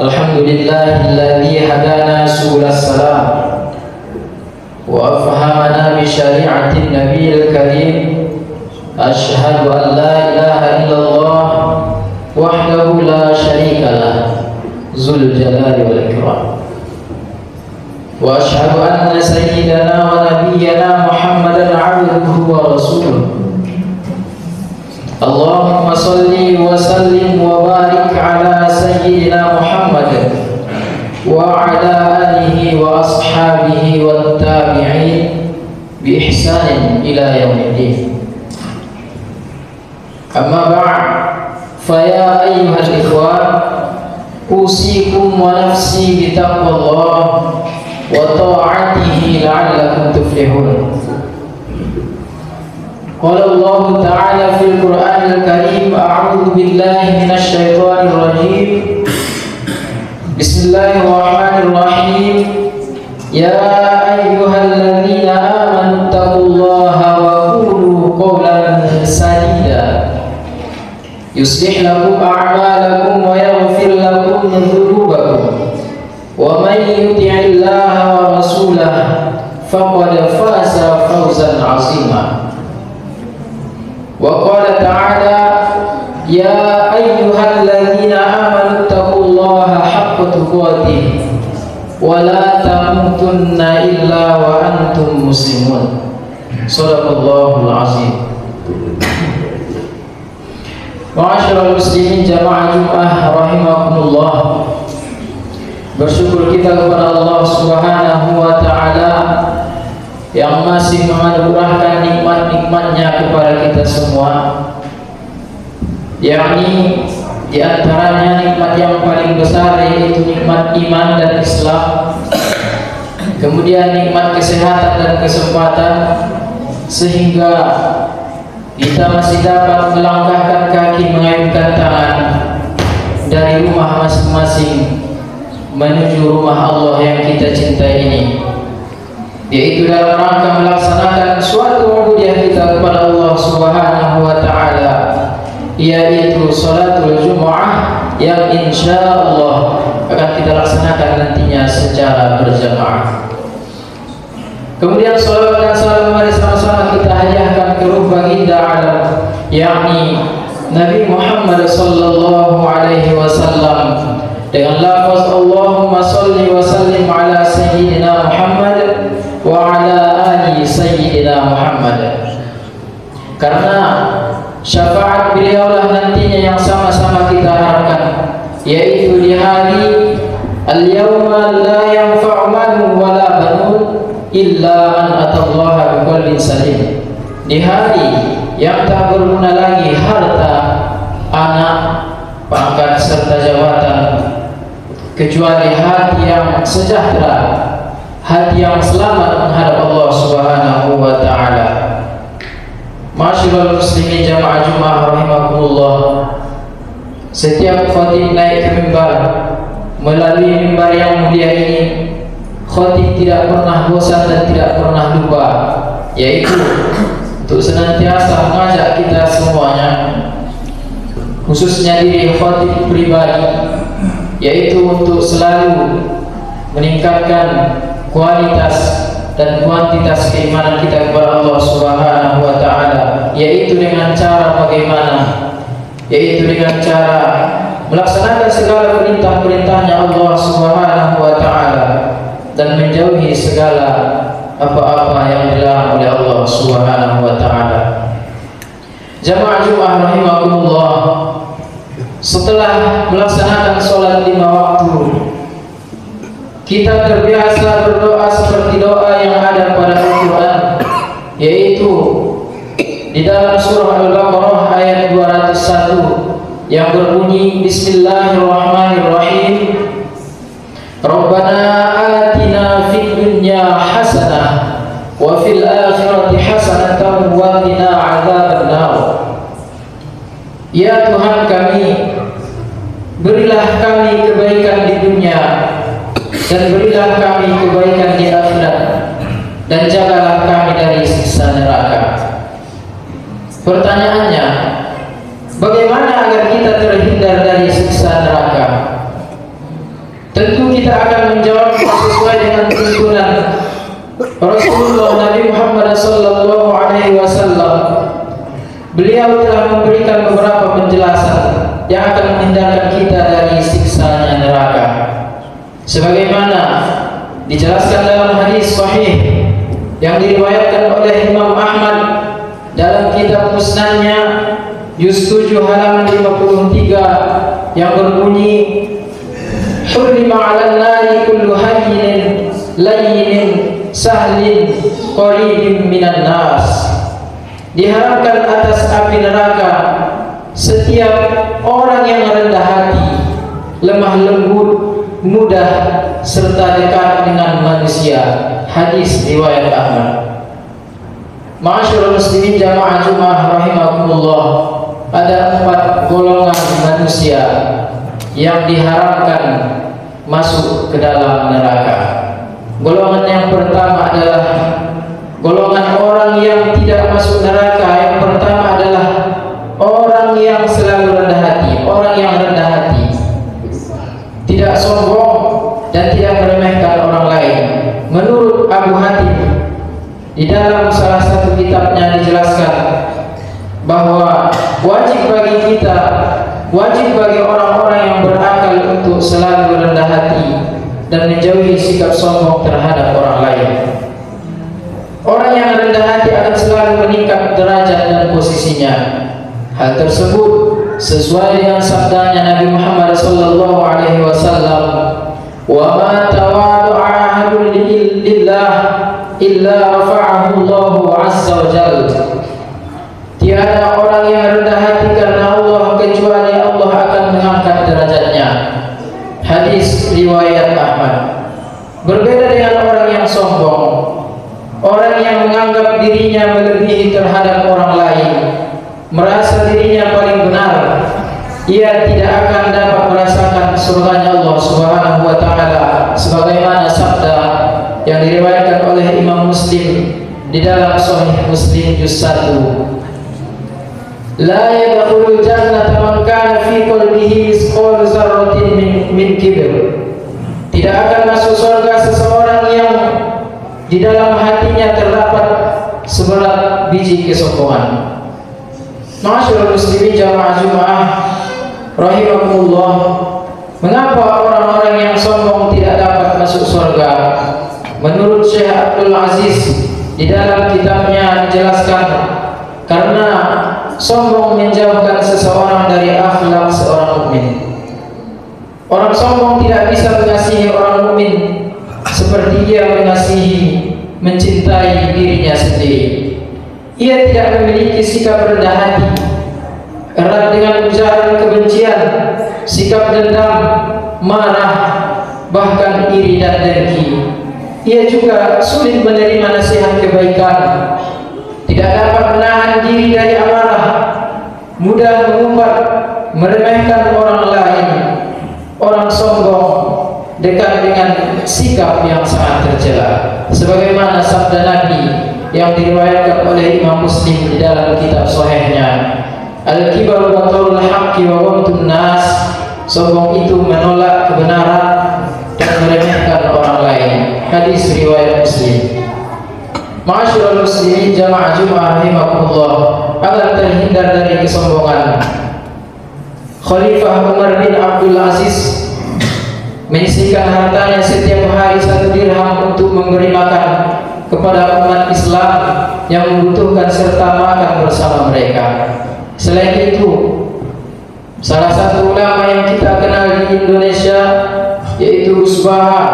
Alhamdulillahilladzi hadana subulas salam wa afhamana bi syari'atin nabiyil karim. Asyhadu an la ilaha illallah wahdahu la syarika lah dzul jalali wal ikram. Wa asyhadu anna sayyidana wa nabiyyana Muhammadan 'abduhu wa rasuluh. Allahumma salli wa sallim wa barik ala sayyidina Muhammad wa ala alihi wa ashabihi wa tabi'in bi ihsanin ila yaumiddin. Amma ba'd, fa ya ayyuhal ikhwan, usikum wa nafsi bi taqwallah wa ta'atihi la'allakum tuflihun. Qala Allah Ta'ala fil Qur'anil Karim, a'udzu billahi minasy syaithanir rajim. Bismillahirrahmanirrahim. Ya ayyuhalladzina amanu taqullaha wa qulu qawlan sadida yuslih lakum a'malakum wa yaghfir lakum dhunubakum wa man yuti'illaha wa rasulahu faqad faza fawzan 'azima. Wa qala ta'ala ya ayyuhalladzina amanu taqullaha haqqa tuqatih wa la tamutunna illa wa antum muslimun. Shadaqallahul azim. Ma'asyiral muslimin jamaah Jumat rahimakumullah. Bersyukur kita kepada Allah Subhanahu wa taala yang masih menganugerahkan nikmat-nikmatnya kepada kita semua, yakni di antaranya nikmat yang paling besar yaitu nikmat iman dan Islam, kemudian nikmat kesehatan dan kesempatan, sehingga kita masih dapat melangkahkan kaki mengayunkan tangan dari rumah masing-masing menuju rumah Allah yang kita cintai ini, yaitu dalam rangka melaksanakan suatu ubudiyah kita kepada Allah Subhanahu wa taala, yaitu salatul Jumu'ah yang insyaallah akan kita laksanakan nantinya secara berjamaah. Kemudian salawat dan salam mari sama-sama kita hadiahkan ke ruh baginda alam, yakni Nabi Muhammad sallallahu alaihi wasallam, dengan lafaz Allahumma salli wa sallim ala sayyidina Muhammad wa ala ali sayyidina Muhammad. Karena syafaat beliaulah nantinya yang sama-sama kita harapkan, yaitu di hari al-yawma la yanfa'u malun wa la banun illa an atallaha biqalbin salim. Di hari yang tak berguna lagi harta, anak, pangkat serta jabatan, kecuali hati yang sejahtera, hati yang selamat menghadap Allah Subhanahu wa taala. Ma'asyiral muslimin jamaah Jumat rahimakumullah. Setiap khatib naik ke mimbar, melalui mimbar yang mulia ini, khatib tidak pernah bosan dan tidak pernah lupa, yaitu untuk senantiasa mengajak kita semuanya, khususnya diri khatib pribadi, yaitu untuk selalu meningkatkan kualitas dan kuantitas keimanan kita kepada Allah Subhanahu wa taala, yaitu dengan cara bagaimana? Yaitu dengan cara melaksanakan segala perintah-perintahnya Allah Subhanahu wa taala dan menjauhi segala apa-apa yang dilarang oleh Allah Subhanahu wa taala. Jamaah Jumat rahimakumullah, setelah melaksanakan sholat 5 waktu, kita terbiasa berdoa seperti doa yang ada pada Al-Quran, yaitu di dalam surah Al-Baqarah ayat 201 yang berbunyi Bismillahirrahmanirrahim. Rabbana atina fid dunya hasanah wa fil akhirati hasanatan wa qina adzabannar. Ya Tuhan kami, berilah kami kebaikan di dunia dan berilah kami kebaikan di akhirat, dan jagalah kami dari siksa neraka. Pertanyaannya, bagaimana agar kita terhindar dari siksa neraka? Tentu kita akan menjawab sesuai dengan tuntunan Rasulullah Nabi Muhammad sallallahu alaihi wasallam. Beliau telah memberikan beberapa penjelasan yang akan menghindarkan kita dari siksa neraka. Sebagaimana dijelaskan dalam hadis sahih yang diriwayatkan oleh Imam Ahmad dalam kitab Musnadnya juz 7 halaman 53 yang berbunyi, hurrima 'alan nari kullu hayyin layyin sahlin qaribin minan nas. Diharamkan atas api neraka setiap orang yang rendah hati, lemah lembut, mudah serta dekat dengan manusia. Hadis riwayat Ahmad. Ma'asyiral muslimin jamaah Jumat rahimakumullah, ada 4 golongan manusia yang diharamkan masuk ke dalam neraka. Golongan yang pertama adalah golongan orang yang tidak masuk neraka. Yang pertama adalah orang yang selalu rendah hati, orang yang rendah hati, tidak sombong dan tidak meremehkan orang lain. Menurut Abu Hatim, di dalam salah satu kitabnya dijelaskan bahwa wajib bagi kita, wajib bagi orang-orang yang berakal untuk selalu rendah hati dan menjauhi sikap sombong terhadap orang lain. Orang yang rendah hati akan selalu meningkat derajat dan posisinya. Hal tersebut sesuai dengan sabdanya Nabi Muhammad sallallahu alaihi wasallam, "Wa ma tawadu'a ahadun lillah illa rafa'ahu Allahu 'azza wa jalla." Tiada orang yang rendah hati karena Allah kecuali Allah akan mengangkat derajatnya. Hadis riwayat Ahmad. Berbeda dengan orang yang sombong, orang yang menganggap dirinya melebihi terhadap orang lain, merasa dirinya paling benar, ia tidak akan dapat merasakan surganya Allah Subhanahu wa taala, sebagaimana sabda yang diriwayatkan oleh Imam Muslim di dalam Sahih Muslim juz 1. La yadkhulul jannata man kana fi qalbihi misqal dzarratin min kibr. Tidak akan masuk surga seseorang yang di dalam hatinya terdapat seberat biji kesombongan. Ma'asyiral muslimin jamaah Jumat rahimakumullah, mengapa orang-orang yang sombong tidak dapat masuk surga? Menurut Syekh Abdul Aziz di dalam kitabnya dijelaskan, karena sombong menjauhkan seseorang dari akhlak seorang mukmin. Orang sombong tidak bisa mengasihi orang mukmin seperti dia mengasihi, mencintai dirinya sendiri. Ia tidak memiliki sikap rendah hati, erat dengan ujaran kebencian, sikap dendam, marah, bahkan iri dan dengki. Ia juga sulit menerima nasihat kebaikan, tidak dapat menahan diri dari amarah, mudah mengumpat, meremehkan orang lain. Orang sombong dekat dengan sikap yang sangat tercela, sebagaimana sabda Nabi yang diriwayatkan oleh Imam Muslim di dalam kitab Sahihnya, "Al-kibaru batarul haqqi wa ghamtun nas." Sombong itu menolak kebenaran dan meremehkan orang lain. Hadis riwayat Muslim. Ma'asyiral muslimin jamaah Jumat rahimakumullah, agar terhindar dari kesombongan, Khalifah Umar bin Abdul Aziz menyisihkan hartanya setiap hari 1 dirham untuk memberi makan kepada umat Islam yang membutuhkan serta makan bersama mereka. Selain itu, salah satu ulama yang kita kenal di Indonesia, yaitu Gus Baha,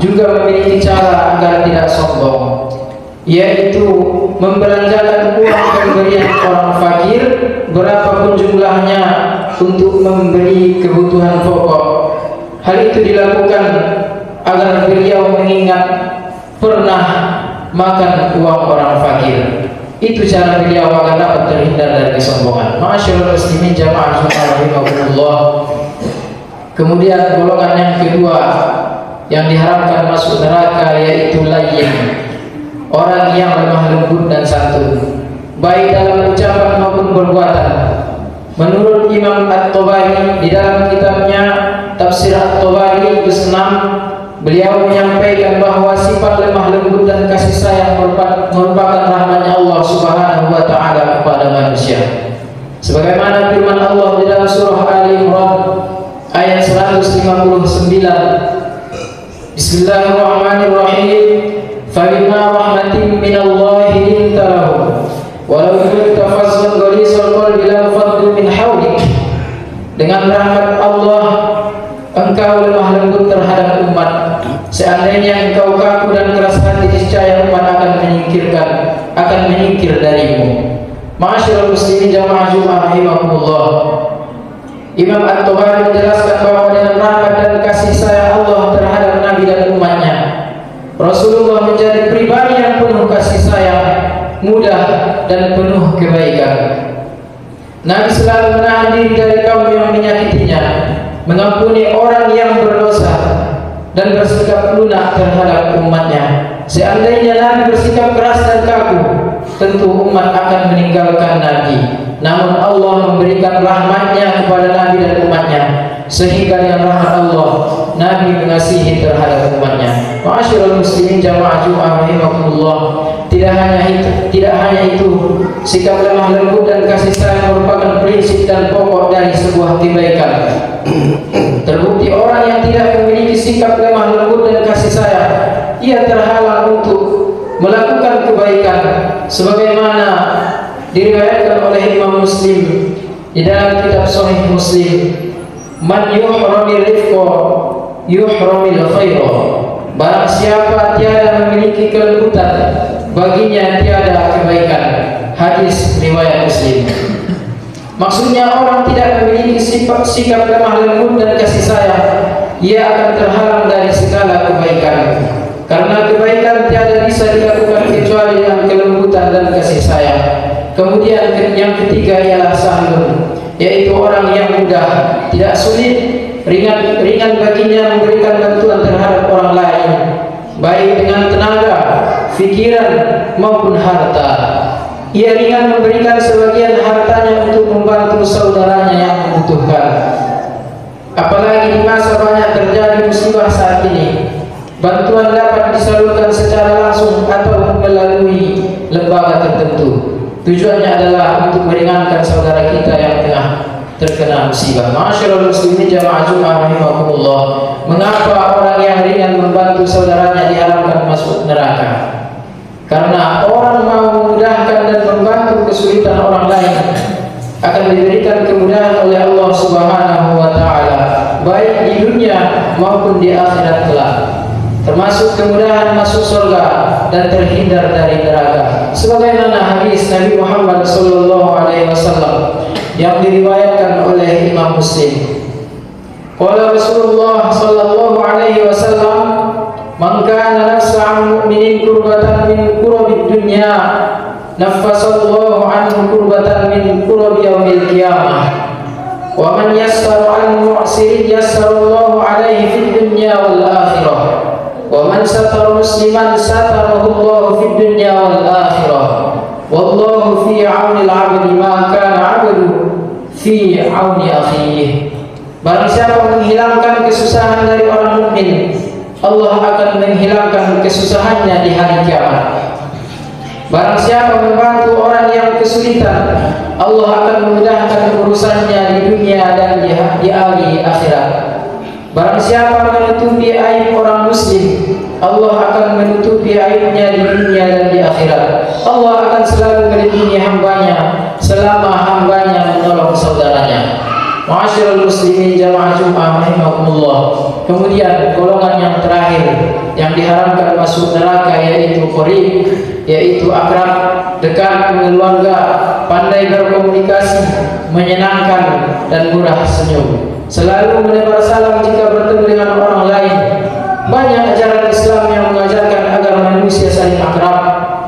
juga memiliki cara agar tidak sombong, yaitu membelanjakan uang pemberian orang fakir berapapun jumlahnya untuk membeli kebutuhan pokok. Hal itu dilakukan agar beliau mengingat pernah makan uang orang fakir. Itu cara beliau agar dapat terhindar dari kesombongan. Ma'asyiral muslimin jamaah rahimahumullah. Kemudian golongan yang kedua yang diharamkan masuk neraka yaitu layyin, orang yang lemah lembut dan santun, baik dalam ucapan maupun perbuatan. Menurut Imam At-Tabari di dalam kitabnya Tafsir At-Tabari juz 6, beliau menyampaikan bahwa sifat lemah lembut dan kasih sayang merupakan rahmatnya Allah Subhanahu wa taala kepada manusia. Sebagaimana firman Allah di dalam surah Ali Imran ayat 159, Bismillahirrahmanirrahim. Fabima rahmatin minallahi linta lahum walau kunta fazzan ghalidhal qalbi lanfaddu min hawlik. Dengan rahmat Allah engkau lemah lembut terhadap umat. Seandainya engkau kaku dan keras hati, niscaya umat akan menyingkir darimu. Ma'asyiral muslimin jamaah Jumat rahimahumullah. Imam At-Tabari menjelaskan bahwa dengan rahmat dan kasih sayang Allah terhadap Nabi dan umatnya, Rasulullah menjadi pribadi yang penuh kasih sayang, mudah dan penuh kebaikan. Nabi selalu menahan diri dari kaum yang menyakitinya, mengampuni orang yang berdosa, dan bersikap lunak terhadap umatnya. Seandainya Nabi bersikap keras dan kaku, tentu umat akan meninggalkan Nabi. Namun Allah memberikan rahmatnya kepada Nabi dan umatnya, sehingga dengan rahmat Allah Nabi mengasihi terhadap umatnya. Ma'asyiral muslimin jamaah Jumat rahimahumullah. Tidak hanya itu, sikap lemah lembut dan kasih sayang merupakan prinsip dan pokok dari sebuah kebaikan. Terbukti orang yang tidak memiliki sikap lemah lembut dan kasih sayang, ia terhalang untuk melakukan kebaikan, sebagaimana diriwayatkan oleh Imam Muslim di dalam kitab Sahih Muslim, man yuhramil rifqa yuhramil khaira. Barang siapa tiada memiliki kelembutan, baginya tiada kebaikan. Hadis riwayat Muslim. Maksudnya orang tidak memiliki sikap lemah lembut dan kasih sayang, ia akan terhalang dari segala kebaikan. Karena kebaikan tiada bisa dilakukan kecuali dengan kelembutan dan kasih sayang. Kemudian yang ketiga ialah sahlun, yaitu orang yang mudah, tidak sulit, ringan baginya memberikan bantuan terhadap orang lain, baik dengan tenaga, pikiran maupun harta. Ia ringan memberikan sebagian hartanya untuk membantu saudaranya yang membutuhkan. Apalagi di masa banyak terjadi musibah saat ini, bantuan dapat disalurkan secara langsung atau melalui lembaga tertentu. Tujuannya adalah untuk meringankan saudara kita yang tengah terkena musibah. Ma'asyiral muslimin jamaah Jumat rahimahumullah. Mengapa orang yang ringan membantu saudaranya diharamkan masuk neraka? Karena orang mau memudahkan dan membantu kesulitan orang lain akan diberikan kemudahan oleh Allah Subhanahu wa taala, baik di dunia maupun di akhirat kelak, termasuk kemudahan masuk surga dan terhindar dari neraka. Sebagaimana hadis Nabi Muhammad SAW yang diriwayatkan oleh Imam Muslim. Qala Rasulullah sallallahu alaihi wasallam, "Man kana nafsa'an mu'minin kurbatan min kurabid dunya, naffasallahu anhu kurbatan min kurabi yaumil qiyamah. Wa man yassara 'an mu'sirin yassarallahu alaihi fid dunya wal akhirah. Wa man satara musliman satarahu Allahu fid dunya wal akhirah. Wallahu fi 'auni al-'abdi ma kana 'abdu fi 'auni akhihi." Barang siapa menghilangkan kesusahan dari orang mukmin, Allah akan menghilangkan kesusahannya di hari kiamat. Barang siapa membantu orang yang kesulitan, Allah akan memudahkan urusannya di dunia dan di hari akhirat. Barang siapa menutupi aib orang muslim, Allah akan menutupi aibnya di dunia dan di akhirat. Allah akan selalu melindungi hambanya selama hambanya menolong saudaranya. Ma'asyiral muslimin jamaah Jumat rahimahumullah. Kemudian golongan yang terakhir yang diharamkan masuk neraka yaitu qarib, yaitu akrab, dekat keluarga, pandai berkomunikasi, menyenangkan dan murah senyum, selalu menebar salam jika bertemu dengan orang lain. Banyak ajaran Islam yang mengajarkan agar manusia saling akrab,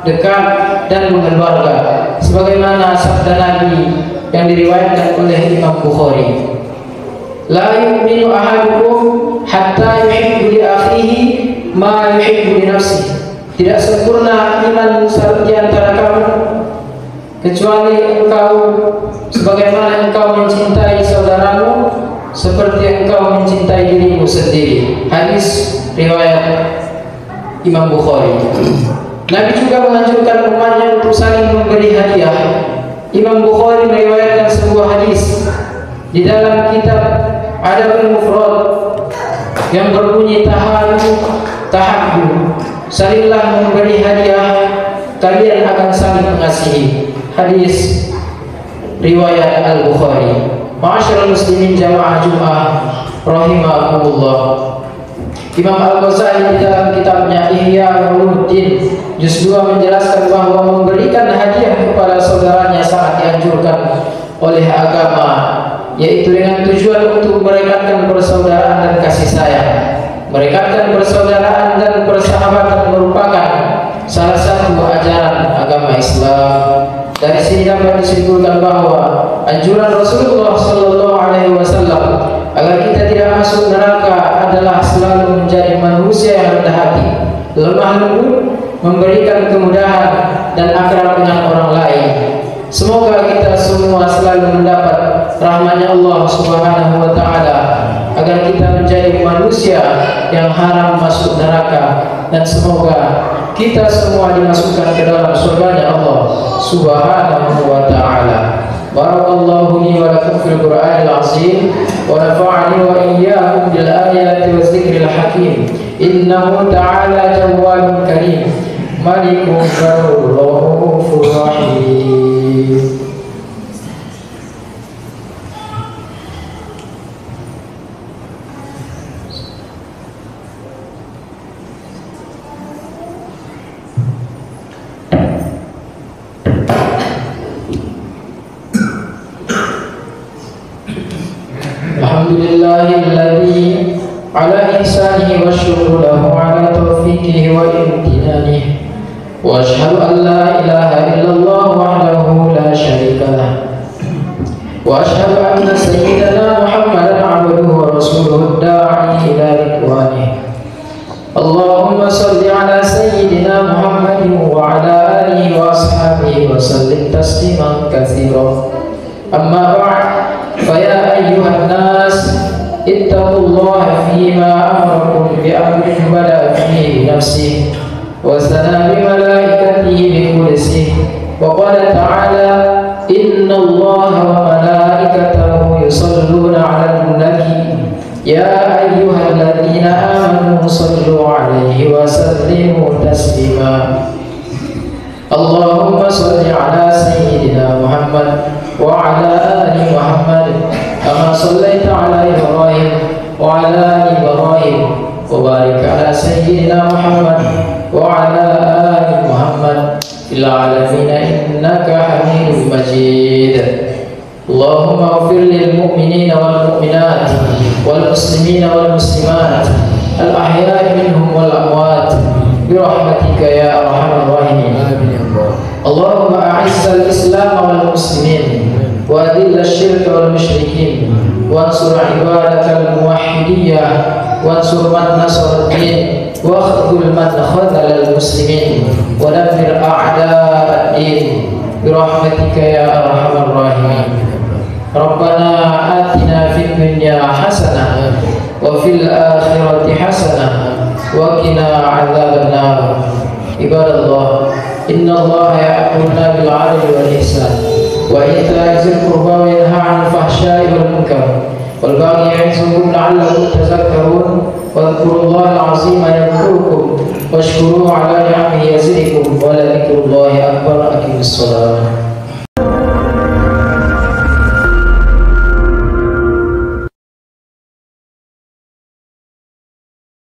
dekat dan mengeluarga, sebagaimana sabda Nabi yang diriwayatkan oleh Imam Bukhari. La yu'minu ahadukum hatta yuhibbu li akhihi ma yuhibbu li nafsihi. Tidak sempurna iman di antara kamu kecuali engkau sebagaimana engkau mencintai saudaramu seperti engkau mencintai dirimu sendiri. Hadis riwayat Imam Bukhari. Nabi juga menganjurkan umatnya untuk saling memberi hadiah. Imam Bukhari meriwayatkan sebuah hadis di dalam kitab Adabul Mufrad yang berbunyi tahabbu, salinglah memberi hadiah, kalian akan saling mengasihi. Hadis riwayat Al-Bukhari. Ma'asyiral muslimin jamaah Jumat rahimakumullah. Imam Al-Ghazali di dalam kitabnya Ihya Ulumuddin juz 2 menjelaskan bahwa memberikan hadiah kepada saudaranya sangat dianjurkan oleh agama, yaitu dengan tujuan untuk merekatkan persaudaraan dan kasih sayang. Merekatkan persaudaraan dan persahabatan merupakan salah satu ajaran agama Islam. Dari sini dapat disimpulkan bahwa anjuran Rasulullah SAW agar kita tidak masuk neraka adalah selalu menjadi manusia yang rendah hati, lemah lembut, memberikan kemudahan dan akrab dengan orang lain. Semoga kita semua selalu mendapat rahmatnya Allah Subhanahu wa Ta'ala, agar kita menjadi manusia yang haram masuk neraka, dan semoga kita semua dimasukkan ke dalam surganya Allah Subhanahu wa Ta'ala. Barakallahu li wa lakum fil Qur'anil azim wa nafa'ani wa iyyakum bil ayati waz zikril hakim. Innahu ta'ala jawwadun karim, malikun ghafurur rahim. Alhamdulillahilladzi ala ihsanihi wa syukru lahu ala taufiqihi wa imtinanihi, wa ashhadu an la ilaha illallah wahdahu la syarika lah, wa ashhadu anna sayyidana Muhammadan abduhu wa rasuluhu da'i ila ridwanihi. Allahumma salli ala sayyidina Muhammadin wa ala alihi wa ashabihi wa sallim tasliman katsiran. Amma ba'd, faya ayyuhan nas ittaqullaha fima amarakum bi amrin bada fihi nafsihi wa sana bi malaikatihi bi qudsihi wa qala ta'ala inna allaha wa malaikatahu yusalluna 'alan nabi ya ayyuhalladzina amanu sallu 'alaihi wa sallimu taslima. Allahumma salli ala sayyidina Muhammad wa ala ali Muhammad kama sallaita ala Ibrahim wa ala ali Ibrahim wa barik ala sayyidina Muhammad wa ala ali Muhammad fil alamin innaka Hamidum Majid. Allahumma ighfir lil mu'minina wal mu'minat wal muslimina wal muslimat al ahya'i minhum wal amwat bi rahmatika ya arhamar rahimin. Allahumma a'izzal Islam wal muslimin wa adillal syirka wal musyrikin wa ansur ibadatal muwahhidiyah wa ansur man nasara ad-din wa akhdhul man khadhalal muslimin wa dammir a'da'ad din bi rahmatika ya arhamar rahimin. Rabbana atina fid dunya hasanah wa fil akhirati hasanah wa qina 'adzabannar. Ibadallah, innallaha ya'muruna bil 'adli wal ihsan wa ita'i dzil qurba wa yanha 'anil fahsya'i wal munkar wal baghi ya'izukum la'allakum tadhakkarun. Wadhkurullahal 'azima yadhkurukum washkuruhu 'ala ni'amihi yazidukum wa la dzikrullahi